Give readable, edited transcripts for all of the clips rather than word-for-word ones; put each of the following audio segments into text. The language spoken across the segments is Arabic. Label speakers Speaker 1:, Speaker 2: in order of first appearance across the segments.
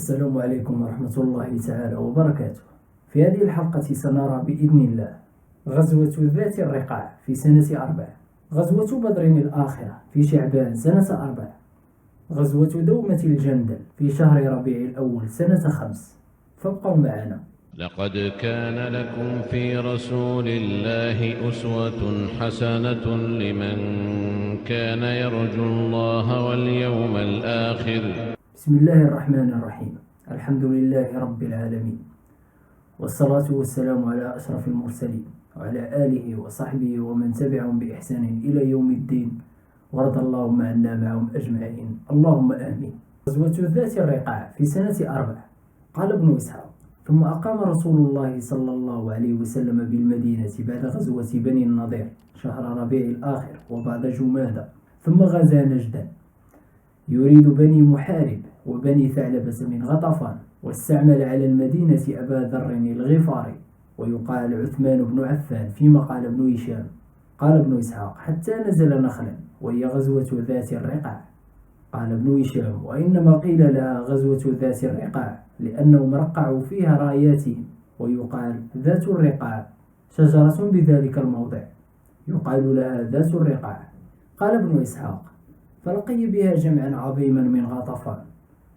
Speaker 1: السلام عليكم ورحمة الله تعالى وبركاته. في هذه الحلقة سنرى بإذن الله غزوة ذات الرقاع في سنة 4، غزوة بدر الآخرة في شعبان سنة 4، غزوة دومة الجندل في شهر ربيع الأول سنة 5. فابقوا معنا.
Speaker 2: لقد كان لكم في رسول الله أسوة حسنة لمن كان يرجو الله واليوم الآخر.
Speaker 1: بسم الله الرحمن الرحيم. الحمد لله رب العالمين، والصلاة والسلام على أشرف المرسلين وعلى آله وصحبه ومن تبعهم بإحسان إلى يوم الدين، وارض اللهم عنا معهم أجمعين، اللهم آمين. غزوة ذات الرقاع في سنة 4. قال ابن إسحاق: ثم أقام رسول الله صلى الله عليه وسلم بالمدينة بعد غزوة بني النضير شهر ربيع الآخر وبعد جمادى، ثم غزا نجدا يريد بني محارب وبني ثعلبة من غطفان، واستعمل على المدينة أبا ذر الغفاري ويقال عثمان بن عفان، فيما قال ابن هشام. قال ابن إسحاق: حتى نزل نخلا، وهي غزوة ذات الرقاع. قال ابن هشام: وإنما قيل لها غزوة ذات الرقاع لأنهم رقعوا فيها راياتهم، ويقال ذات الرقاع شجرة بذلك الموضع يقال لها ذات الرقاع. قال ابن إسحاق: فلقي بها جمعا عظيما من غطفان،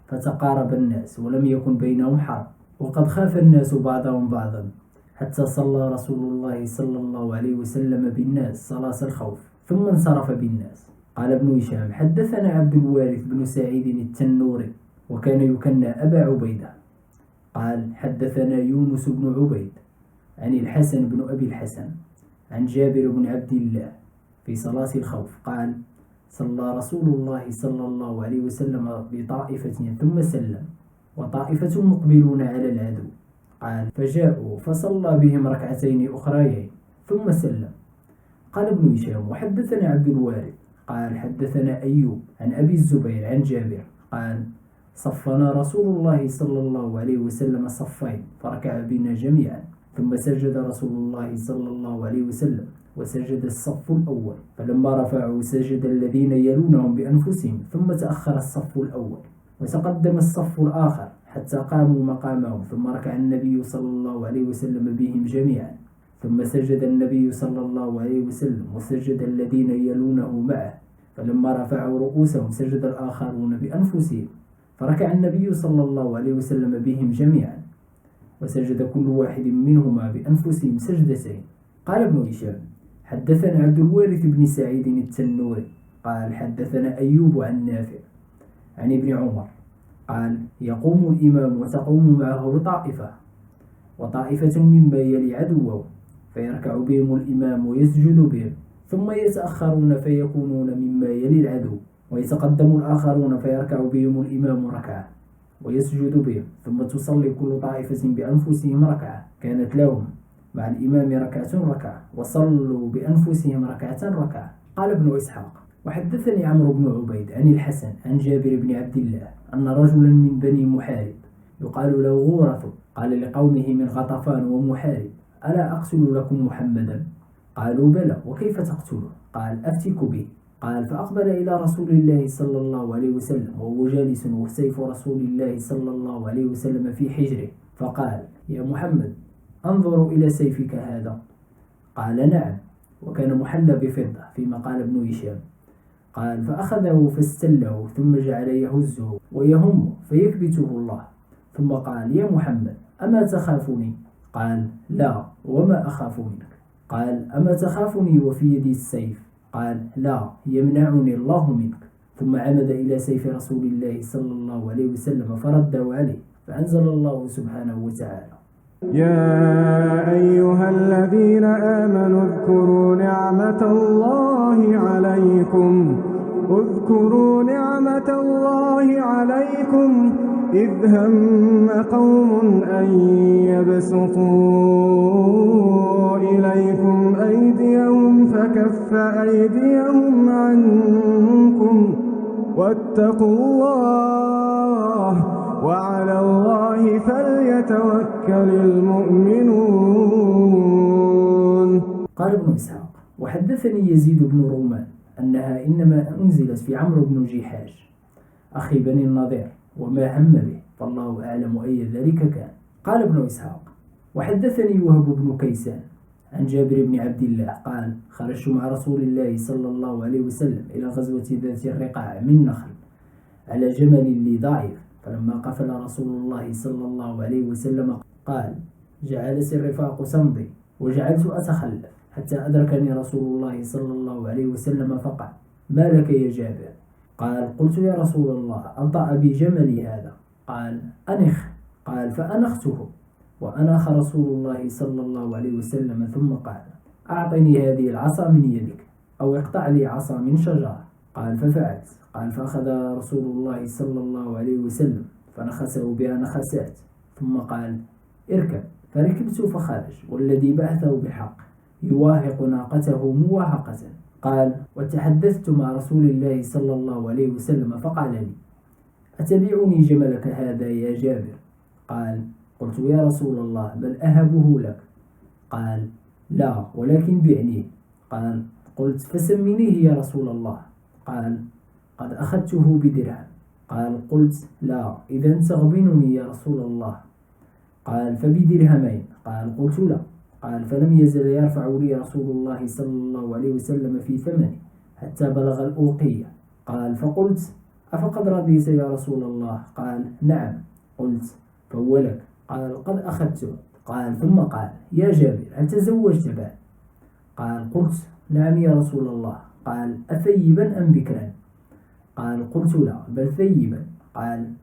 Speaker 1: فتقارب الناس ولم يكن بينهم حرب، وقد خاف الناس بعضهم بعضا، حتى صلى رسول الله صلى الله عليه وسلم بالناس صلاة الخوف ثم انصرف بالناس. قال ابن هشام: حدثنا عبد الوارث بن سعيد التنوري، وكان يكنى أبا عبيدة. قال: حدثنا يونس بن عبيد عن الحسن بن أبي الحسن عن جابر بن عبد الله في صلاة الخوف قال: صلى رسول الله صلى الله عليه وسلم بطائفة ثم سلم، وطائفة مقبلون على العدو. قال: فجاءوا فصلى بهم ركعتين أخريين ثم سلم. قال ابن هشام: وحدثنا عبد الوارث قال: حدثنا أيوب عن أبي الزبير عن جابر قال: صفنا رسول الله صلى الله عليه وسلم صفين فركع بنا جميعا، ثم سجد رسول الله صلى الله عليه وسلم وسجد الصف الأول، فلما رفعوا سجد الذين يلونهم بأنفسهم، ثم تأخر الصف الأول وتقدم الصف الآخر حتى قاموا مقامهم، ثم ركع النبي صلى الله عليه وسلم بهم جميعا، ثم سجد النبي صلى الله عليه وسلم وسجد الذين يلونه معه، فلما رفعوا رؤوسهم سجد الآخرون بأنفسهم، فركع النبي صلى الله عليه وسلم بهم جميعا، وسجد كل واحد منهما بأنفسهم سجدتين. قال ابن هشام: حدثنا عبد الوارث بن سعيد التنوري قال: حدثنا أيوب عن نافع عن ابن عمر قال: يقوم الإمام وتقوم معه طائفة وطائفة مما يلي عدوه، فيركع بهم الإمام ويسجد بهم، ثم يتأخرون فيكونون مما يلي العدو، ويتقدم الآخرون فيركع بهم الإمام ركعة ويسجد بهم، ثم تصلي كل طائفة بأنفسهم ركعة كانت لهم، مع الإمام ركعة وصلوا بأنفسهم ركعة. قال ابن إسحاق: وحدثني عمرو بن عبيد عن الحسن عن جابر بن عبد الله أن رجلا من بني محارب يقال له غورث قال لقومه من غطفان ومحارب: ألا أقتل لكم محمدا؟ قالوا: بلى، وكيف تقتله؟ قال: أفتك به. قال: فأقبل إلى رسول الله صلى الله عليه وسلم وهو جالس وسيف رسول الله صلى الله عليه وسلم في حجره، فقال: يا محمد، انظر إلى سيفك هذا. قال: نعم، وكان محلى بفضة، فيما قال ابن هشام. قال: فأخذه فاستله، ثم جعل يهزه ويهمه فيكبته الله، ثم قال: يا محمد، أما تخافني؟ قال: لا، وما أخاف منك. قال: أما تخافني وفي يدي السيف؟ قال: لا، يمنعني الله منك. ثم عمد إلى سيف رسول الله صلى الله عليه وسلم فرده عليه، فأنزل الله سبحانه وتعالى:
Speaker 3: يا أيها الذين آمنوا اذكروا نعمة الله عليكم إذ هم قوم أن يبسطوا إليكم أيديهم فكف أيديهم عنكم، واتقوا الله، وعلى الله فليتوكل المؤمنون.
Speaker 1: قال ابن إسحاق: وحدثني يزيد بن رومان أنها إنما أنزلت في عمرو بن جيحاج أخي بني النضير وما هم به، فالله أعلم أي ذلك كان. قال ابن إسحاق: وحدثني وهب بن كيسان عن جابر بن عبد الله قال: خرجت مع رسول الله صلى الله عليه وسلم إلى غزوة ذات الرقاع من نخل على جمل لي ضعيف، فلما قفل رسول الله صلى الله عليه وسلم قال: جعلت الرفاق سمضي وجعلت أتخلف حتى أدركني رسول الله صلى الله عليه وسلم فقال: ما لك يا جابر؟ قال: قلت يا رسول الله أنطأ بي جملي هذا. قال: أنخ. قال: فأنخته وأنخ رسول الله صلى الله عليه وسلم ثم قال: أعطني هذه العصا من يدك أو اقطع لي عصا من شجرة. قال: ففعلت. قال: فأخذ رسول الله صلى الله عليه وسلم فنخسه بها نخسات ثم قال: اركب. فركبت فخرج والذي بعثه بالحق يواهق ناقته مواهقة. قال: وتحدثت مع رسول الله صلى الله عليه وسلم فقال لي: أتبعني جملك هذا يا جابر؟ قال: قلت يا رسول الله بل أهبه لك. قال: لا ولكن بعنيه. قال: قلت فسمنيه يا رسول الله. قال: قد أخذته بدرهم. قال: قلت لا إذا تغبنني يا رسول الله. قال: فبدرهمين. قال: قلت لا. قال: فلم يزل يرفع لي رسول الله صلى الله عليه وسلم في ثمنه حتى بلغ الأوقية. قال: فقلت: أفقد رضيت يا رسول الله؟ قال: نعم. قلت: فهو لك. قال: قد أخذته. قال: ثم قال: يا جابر هل تزوجت بعد؟ قال: قلت: نعم يا رسول الله. قال: أثيبا أم بكرا؟ قال: قلت: لا بل ثيبا. قال: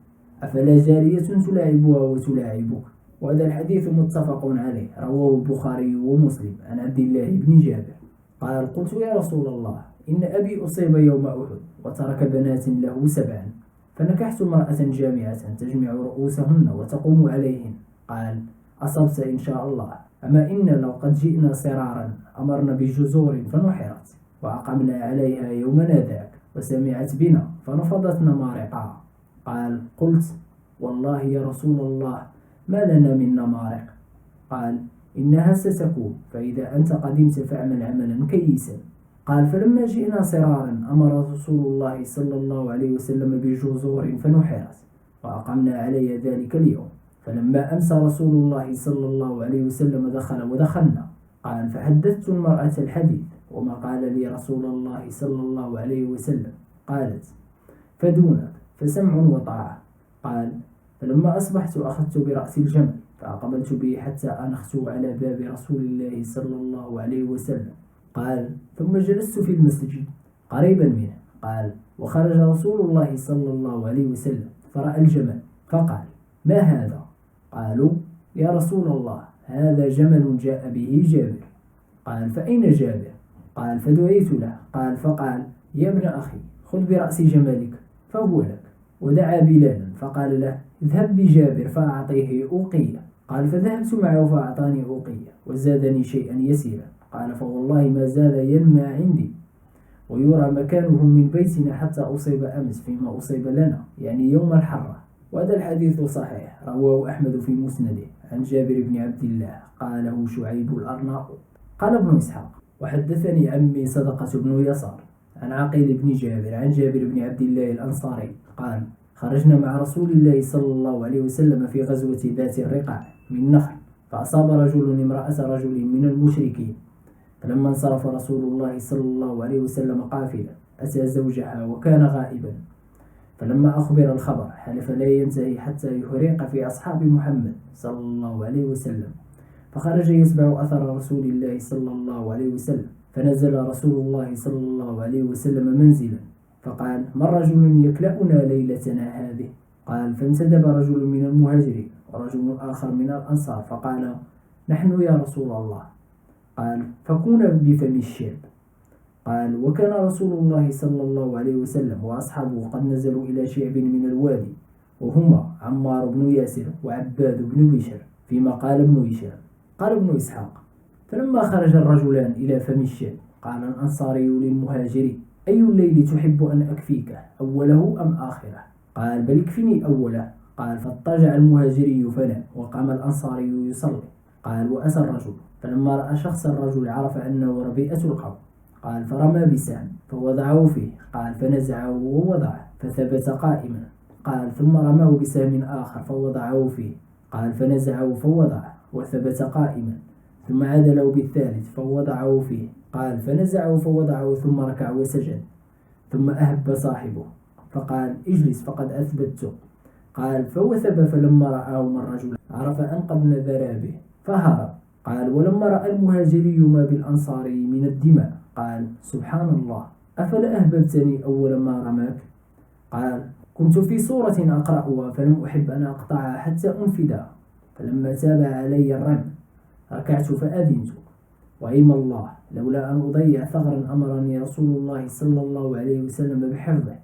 Speaker 1: أفلا جارية تلاعبها وتلاعبك؟ وهذا الحديث متفق عليه، رواه البخاري ومسلم عن عبد الله بن جابر. قال: قلت يا رسول الله إن أبي أصيب يوم أحد وترك بنات له 7، فنكحت امرأة جامعة تجمع رؤوسهن وتقوم عليهن. قال: أصبت إن شاء الله، أما إن لو قد جئنا صرارا أمرنا بجزور فنحرت وأقمنا عليها يومنا ذاك وسمعت بنا فنفضت نمارقها. قال: قلت: والله يا رسول الله ما لنا من نمارق. قال: إنها ستكون، فإذا أنت قدمت فاعمل عملا كيسا. قال: فلما جئنا صرارا أمر رسول الله صلى الله عليه وسلم بجزور فنحرت وأقمنا علي ذلك اليوم. فلما أمسى رسول الله صلى الله عليه وسلم دخل ودخلنا. قال: فحدثت المرأة الحديث وما قال لي رسول الله صلى الله عليه وسلم. قالت: فدونك، فسمع وطاعة. قال: فلما أصبحت أخذت برأس الجمل فأقبلت به حتى أنخته على باب رسول الله صلى الله عليه وسلم. قال: ثم جلست في المسجد قريبا منه. قال: وخرج رسول الله صلى الله عليه وسلم فرأى الجمل فقال: ما هذا؟ قالوا: يا رسول الله هذا جمل جاء به جابر. قال: فأين جابر؟ قال: فدعيت له. قال: فقال: يا ابن أخي خذ برأس جملك فهو لك. ودعا بلالا فقال له: اذهب بجابر فأعطيه أوقية. قال: فذهبت معه فأعطاني أوقية وزادني شيئا يسيرا. قال: فوالله ما زال ينمى عندي ويرى مكانه من بيتنا حتى أصيب أمس فيما أصيب لنا، يعني يوم الحرة. وهذا الحديث صحيح، رواه أحمد في مسنده عن جابر بن عبد الله قاله شعيب الأرناؤوط. قال ابن إسحاق: وحدثني عمي صدقة بن يسار عن عقيل بن جابر عن جابر بن عبد الله الأنصاري قال: خرجنا مع رسول الله صلى الله عليه وسلم في غزوة ذات الرقاع من نخل، فأصاب رجل امرأة رجل من المشركين، فلما انصرف رسول الله صلى الله عليه وسلم قافلا أتى زوجها وكان غائبا، فلما أخبر الخبر حلف لا ينتهي حتى يهريق في أصحاب محمد صلى الله عليه وسلم، فخرج يتبع أثر رسول الله صلى الله عليه وسلم، فنزل رسول الله صلى الله عليه وسلم منزلا فقال: من رجل يكلأنا ليلتنا هذه؟ قال: فانتدب رجل من المهاجرين ورجل آخر من الأنصار فقال: نحن يا رسول الله. قال: فكون بفم الشعب. قال: وكان رسول الله صلى الله عليه وسلم وأصحابه قد نزلوا إلى شعب من الوادي، وهما عمار بن ياسر وعباد بن بشر، فيما قال ابن هشام. قال ابن إسحاق: فلما خرج الرجلان إلى فم الشعب قال الأنصاري للمهاجري: أي الليل تحب أن أكفيك، أوله أم آخره؟ قال: بل اكفني أوله. قال: فاضطجع المهاجري فنام وقام الأنصاري يصلي. قال: وأتى الرجل، فلما رأى شخص الرجل عرف أنه ربيئة القوم. قال: فرمى بسهم فوضعه فيه. قال: فنزعه ووضعه فثبت قائما، قال ثم رماه بسهم آخر فوضعه فيه. قال فنزعه فوضعه وثبت قائما. ثم عاد له بالثالث فوضعه فيه. قال فنزعه فوضعه ثم ركع وسجد. ثم أهب صاحبه فقال اجلس فقد أثبت. قال فوثب فلما رآهما الرجل عرف أن قد نذر به فهرب. قال ولما رأى المهاجري ما بالأنصاري من الدماء قال سبحان الله أفلا أهببتني أول ما رماك؟ قال كنت في صورة أقرأها فلم أحب أن أقطعها حتى أنفذها، فلما تاب علي الرمي ركعت فأذنت، وأيم الله لولا أن أضيع ثغرا أمرني رسول الله صلى الله عليه وسلم بحفظه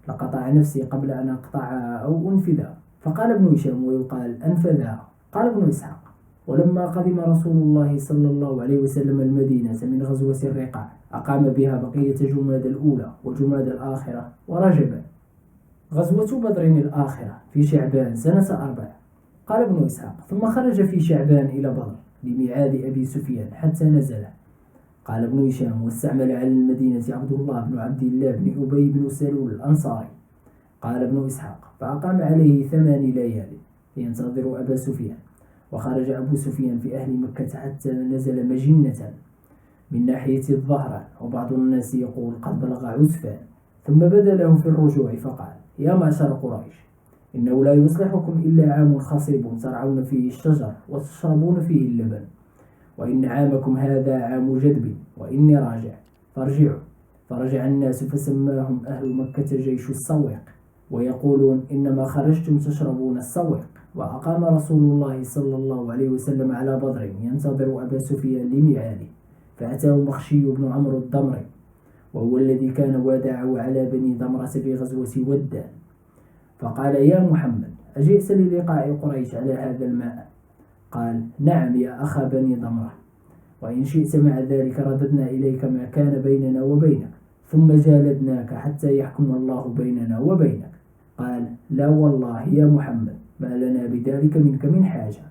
Speaker 1: لقطع نفسي قبل أن أقطعها أو أنفذها. فقال ابن هشام ويقال أنفذها. قال ابن إسحاق ولما قدم رسول الله صلى الله عليه وسلم المدينة من غزوة الرقاع أقام بها بقية جماد الأولى وجماد الآخرة ورجب. غزوة بدر الآخرة في شعبان سنة 4. قال ابن إسحاق ثم خرج في شعبان إلى بدر لميعاد أبي سفيان حتى نزل. قال ابن هشام واستعمل على المدينة عبد الله بن عبد الله بن أبي بن سلول الأنصاري. قال ابن إسحاق فأقام عليه 8 ليال ينتظر أبا سفيان. وخرج أبو سفيان في أهل مكة حتى نزل مجنة من ناحية الظهران، وبعض الناس يقول قد بلغ عسفان، ثم بدا له في الرجوع فقال يا معشر قريش إنه لا يصلحكم إلا عام خصيب ترعون فيه الشجر وتشربون فيه اللبن، وإن عامكم هذا عام جدب وإني راجع فارجعوا. فرجع الناس فسماهم أهل مكة جيش السويق، ويقولون إنما خرجتم تشربون السويق. وأقام رسول الله صلى الله عليه وسلم على بدر ينتظر أبا سفيان لميعاده، فأتاه مخشي بن عمرو الضمري وهو الذي كان وادعه على بني ضمرة في غزوة ودان، فقال يا محمد أجئت للقاء قريش على هذا الماء؟ قال نعم يا أخا بني ضمرة، وإن شئت مع ذلك رددنا إليك ما كان بيننا وبينك ثم جالدناك حتى يحكم الله بيننا وبينك. قال لا والله يا محمد ما لنا بذلك منك من حاجة.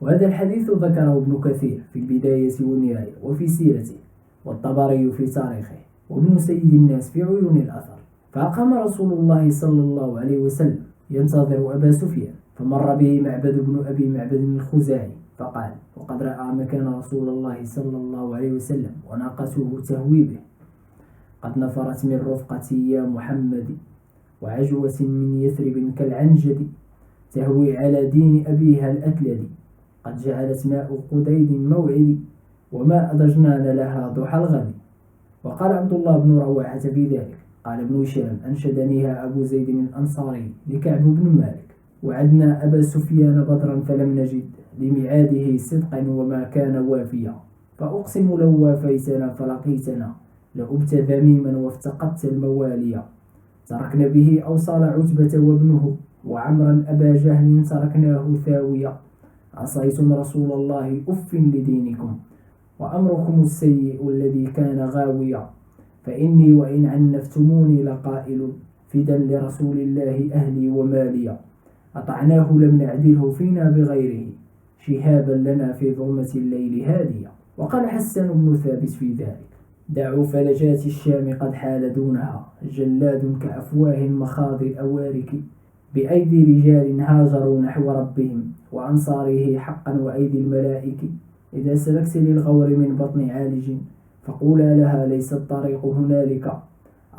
Speaker 1: وهذا الحديث ذكره ابن كثير في البداية والنهاية وفي سيرته، والطبري في تاريخه، وابن سيد الناس في عيون الأثر. فأقام رسول الله صلى الله عليه وسلم ينتظر أبا سفيان، فمر به معبد بن أبي معبد الخزاعي فقال وقد رأى مكان رسول الله صلى الله عليه وسلم وناقته تهوي به، قد نفرت من رفقتي يا محمد وعجوة من يثرب كالعنجد، تهوي على دين أبيها الأكلد، قد جعلت ماء قديد موعدي وما أضجنان لها ضحى الغد. وقال عبد الله بن رواحة في ذلك قال ابن هشام أنشدنيها أبو زيد الأنصاري لكعب بن مالك وعدنا أبا سفيان بدرا فلم نجد لميعاده صدقا وما كان وافيا، فأقسم لو وافيتنا فلقيتنا لأبت ذميما وافتقدت المواليا، تركنا به أوصال عتبة وابنه وعمرا أبا جهل تركناه ثاويا، عصيتم رسول الله أف لدينكم وأمركم السيء الذي كان غاويا، فإني وإن عنفتموني لقائل فدا لرسول الله أهلي وماليا، أطعناه لم نعدله فينا بغيره شهابا لنا في ظلمة الليل هاديا. وقال حسن بن ثابت في ذلك دعوا فلجات الشام قد حال دونها جلاد كأفواه المخاض الأوارك، بأيدي رجال هاجروا نحو ربهم وأنصاره حقا وأيدي الملائكة، إذا سلكت للغور من بطن عالج فقولا لها ليس الطريق هنالك،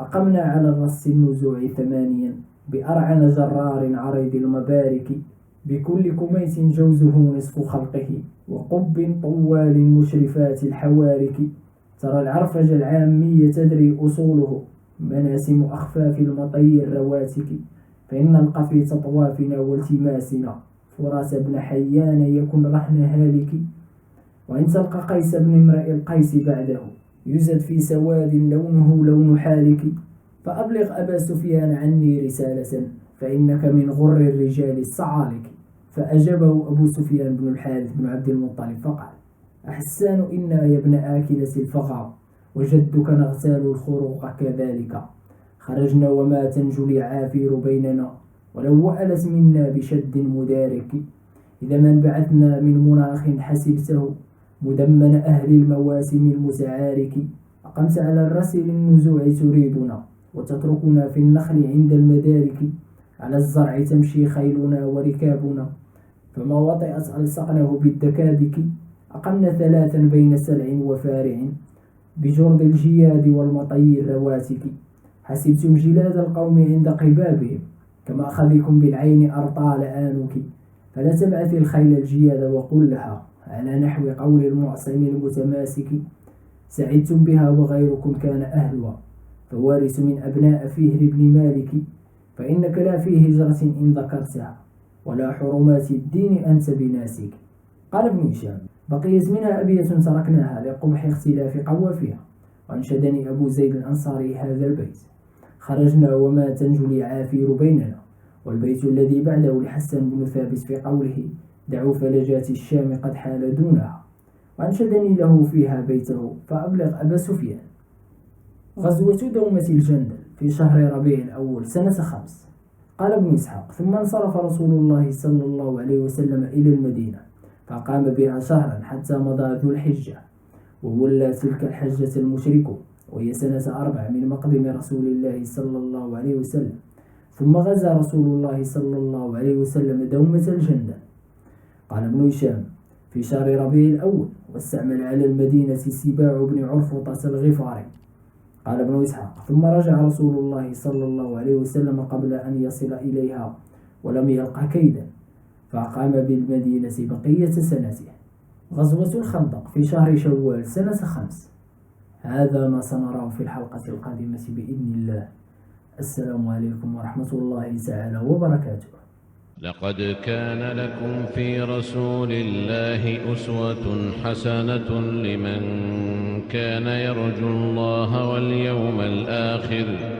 Speaker 1: أقمنا على الرص النزوع 8 بأرعن جرار عريض المبارك، بكل كميت جوزه نصف خلقه وقب طوال مشرفات الحوارك، ترى العرفج العامي تدري أصوله مناسم أخفاف المطي الرواتك، فإن القفي تطوافنا والتماسنا فرات بن حيان يكن رهن هالك، وإن تلقى قيس بن امرئ القيس بعده يزد في سواد لونه لون حالك، فأبلغ أبا سفيان عني رسالة فإنك من غر الرجال الصعالك. فأجابه أبو سفيان بن الحارث بن عبد المطلب فقال أحسان إنا يا ابن آكلة الفغى وجدك نغتال الخروق كذلك، خرجنا وما تنجلي عافير بيننا ولو وألت منا بشد مدارك، إذا ما انبعثنا من مناخ حسبته مدمن أهل المواسم المتعارك، أقمت على الرسل النزوع تريدنا وتتركنا في النخل عند المدارك، على الزرع تمشي خيلنا وركابنا، فما وطئت ألصقناه بالدكادك. أقمنا 3 بين سلع وفارع، بجرد الجياد والمطي الرواتك. حسبتم جلاد القوم عند قبابهم، كما أخذكم بالعين أرطال آنك. فلا تبعث الخيل الجياد وقل لها على نحو قول المعصم المتماسك. سعدتم بها وغيركم كان أهلها، فوارث من أبناء فهر بن مالك. فإنك لا في هجرة إن ذكرتها، ولا حرمات الدين أنت بناسك. قال ابن هشام: بقيت منها أبية تركناها لقبح اختلاف قوافها. وأنشدني أبو زيد الأنصاري هذا البيت: خرجنا وما تنجلي عافير بيننا. والبيت الذي بعده لحسن بن ثابت في قوله: دعوا فلجات الشام قد حال دونها. وأنشدني له فيها بيته: فأبلغ أبا سفيان. غزوة دومة الجندل في شهر ربيع الأول سنة 5. قال ابن إسحاق: ثم انصرف رسول الله صلى الله عليه وسلم إلى المدينة، فقام بها شهرا حتى مضى ذو الحجة، وولى تلك الحجة المشركون، وهي سنة 4 من مقدم رسول الله صلى الله عليه وسلم. ثم غزا رسول الله صلى الله عليه وسلم دومة الجندل. قال ابن هشام: في شهر ربيع الأول، واستعمل على المدينة سباع بن عرفطة الغفاري. قال ابن إسحاق: ثم رجع رسول الله صلى الله عليه وسلم قبل أن يصل إليها، ولم يلق كيدا، فأقام بالمدينة بقية سنته. غزوة الخندق في شهر شوال سنة 5. هذا ما سنراه في الحلقة القادمة بإذن الله. السلام عليكم ورحمة الله تعالى وبركاته.
Speaker 2: لقد كان لكم في رسول الله أسوة حسنة لمن كان يرجو الله واليوم الآخر